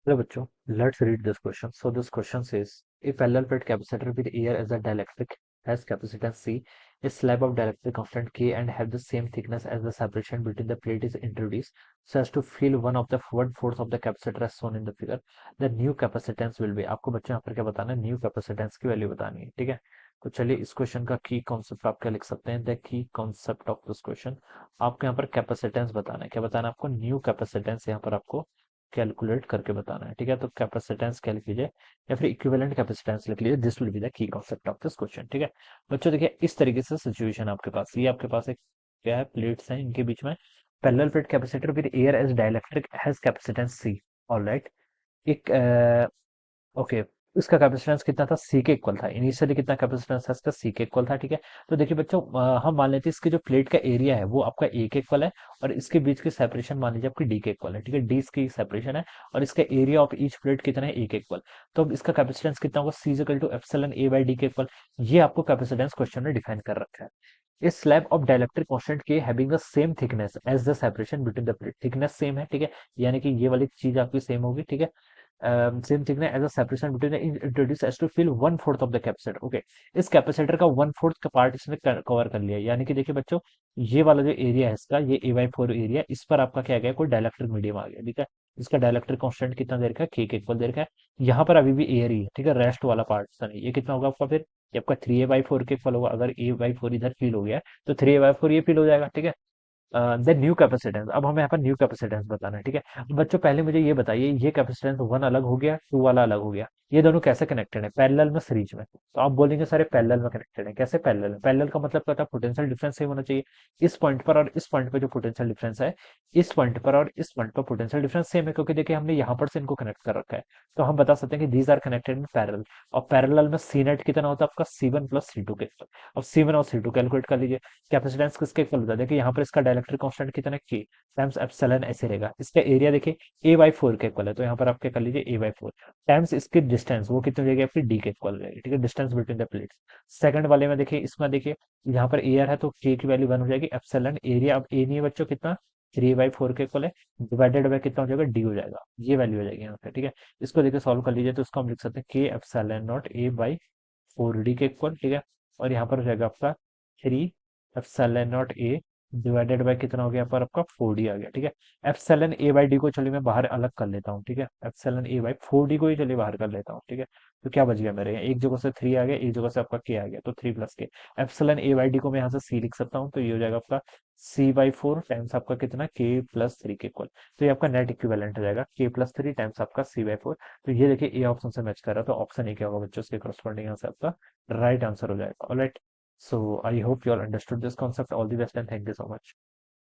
Hello bachcho, let's read this question. So this question says, a parallel plate capacitor with air as a dielectric has capacitance C, a slab of dielectric constant K and have the same thickness as the separation between the plate is introduced so as to fill one fourth of the capacitor as shown in the figure. The new capacitance will be, आपको बच्चों यहाँ पर क्या बताना है, new capacitance की value बतानी है, ठीक है। तो चलिए इस क्वेश्चन का की कॉन्सेप्ट आप क्या लिख सकते हैं, the key concept of this question. आपको यहाँ पर कैपेसिटेंस बताना है, क्या बताना है आपको, न्यू कैपेसिटेंस यहाँ पर आपको कैलकुलेट करके बताना है, ठीक है। तो कैपेसिटेंस क्या लिख लीजिए या फिर इक्विवेलेंट कैपेसिटेंस लिख लीजिए, this will be the key concept of this question, ठीक है। बच्चों देखिए इस तरीके से सिचुएशन आपके पास, ये आपके पास एक क्या है, प्लेट्स हैं, इनके बीच में parallel plate capacitor with air as dielectric has capacitance C. Alright, एक ओके, इसका कैपेसिटेंस कितना था, सी के इक्वल था। इनिशियली कितना कैपेसिटेंस था इसका, सी के इक्वल था, ठीक है। तो देखिए बच्चों, हम मान लेते हैं इसके जो प्लेट का एरिया है वो आपका ए के इक्वल है और इसके बीच की सेपरेशन मान लीजिए आपकी डी के इक्वल है, ठीक है। डी इसकी सेपरेशन है और इसका एरिया ऑफ ईच प्लेट कितना है, ए के इक्वल। तो अब इसका कैपेसिटेंस कितना होगा, C equal to epsilon A by D के इक्वल। ये आपको कैपेसिटेंस क्वेश्चन में डिफाइन कर रखा है। इस slab of dielectric constant K having the same thickness as the separation between the plate, thickness same है, ठीक है। यानी कि ये वाली चीज आपकी सेम होगी, ठीक है। Same thing as a separation between introduce as to fill one fourth of the capacitor. Okay, इस कैपेसिटर का वन फोर्थ का पार्ट इसने कवर कर लिया, यानी कि देखिए बच्चों, ये वाला जो एरिया है इसका, ये A/4 एरिया, इस पर आपका क्या आ गया, कोई डाइलेक्ट्रिक मीडियम आ गया, ठीक है। इसका डाइलेक्ट्रिक कांस्टेंट कितना दे रखा है, के इक्वल दे रखा है। यहाँ पर अभी भी एयर ही है, ठीक है, रेस्ट वाला पार्ट नहीं। ये कितना होगा आपका फिर, ये आपका 3A/4 के इक्वल होगा। अगर A/4 इधर फील हो गया है तो 3A/4 ये फील हो जाएगा, ठीक है। देन न्यू कैपेसिटेंस, अब हमें यहाँ पर न्यू कैपेसिटेंस बताना है, ठीक है। अब बच्चों पहले मुझे ये बताइए, ये कैपेसिटेंस वन अलग हो गया, टू वाला अलग हो गया, ये दोनों कैसे कनेक्टेड है, पैरेलल में, सीरीज में। तो आप बोलेंगे सारे पैरेलल में कनेक्टेड है, कैसे पैरेलल है, पैरेलल का मतलब क्या होता है, पोटेंशियल डिफरेंस सेम होना चाहिए। इस पॉइंट पर और इस पॉइंट पर जो पोटेंशियल डिफरेंस है, इस पॉइंट पर और इस पॉइंट पर पोटेंशियल डिफरेंस सेम है, क्योंकि देखिए हमने यहाँ पर से इनको कनेक्ट कर रखा है। तो हम बता सकते हैं कि these are connected in parallel. और पैरेलल में सी नेट कितना होता है आपका, C1 प्लस C2 के। अब C1 और C2 कैलकुलेट कर लीजिए। कैपेसिटेंस किसके इक्वल होता है, देखिए यहाँ पर इसका डाइलेक्ट्रिक कांस्टेंट कितना है, के टाइम्स एप्सिलॉन ऐसे रहेगा। इसका एरिया देखिए A/4 के इक्वल है, तो यहाँ पर आप क्या कर लीजिए, A/4 टाइम्स इसकी डिस्टेंस, वो कितनी हो जाएगी आपकी, डी के इक्वल हो जाएगी, ठीक है, distance between the plates. Second वाले में देखिए, इसमें देखिए यहाँ पर एयर है तो के की वैल्यू 1 हो जाएगी, एप्सिलॉन एरिया, अब ए नहीं है बच्चों, कितना, 3/4 के इक्वल है, डिवाइडेड बाय कितना हो जाएगा, डी हो जाएगा, ये वैल्यू हो जाएगी यहाँ पे, ठीक है। इसको देखिए सॉल्व कर लीजिए, तो इसको हम लिख सकते हैं के एप्सिलॉन नॉट A/4 डी के इक्वल, ठीक है। और यहाँ पर हो जाएगा आपका 3 epsilon not A divided by कितना हो गया, यहाँ पर आपका 4D आ गया, ठीक है। एप्सिलॉन A/D को चलिए मैं बाहर अलग कर लेता हूँ, ठीक है। एप्सिलॉन A/4D को ही चलिए बाहर कर लेता हूँ, ठीक है। तो क्या बच गया मेरे यहाँ, एक जगह से 3 आ गया, एक जगह से आपका K आ गया, तो 3 प्लस K। एप्सिलॉन A/D को मैं यहाँ से C लिख सकता हूँ, तो ये हो जाएगा आपका C/4 टाइम्स आपका कितना, K+3 के इक्वल। तो ये आपका नेट इक्विवेलेंट हो जाएगा, K+3 टाइम्स आपका C/4। तो ये देखिए ए ऑप्शन से मैच कर रहा है, तो ऑप्शन ए क्या होगा बच्चों, उसके करस्पॉन्डिंग यहाँ से आपका राइट आंसर हो जाएगा। Alright, so I hope you all understood this concept. All the best and thank you so much.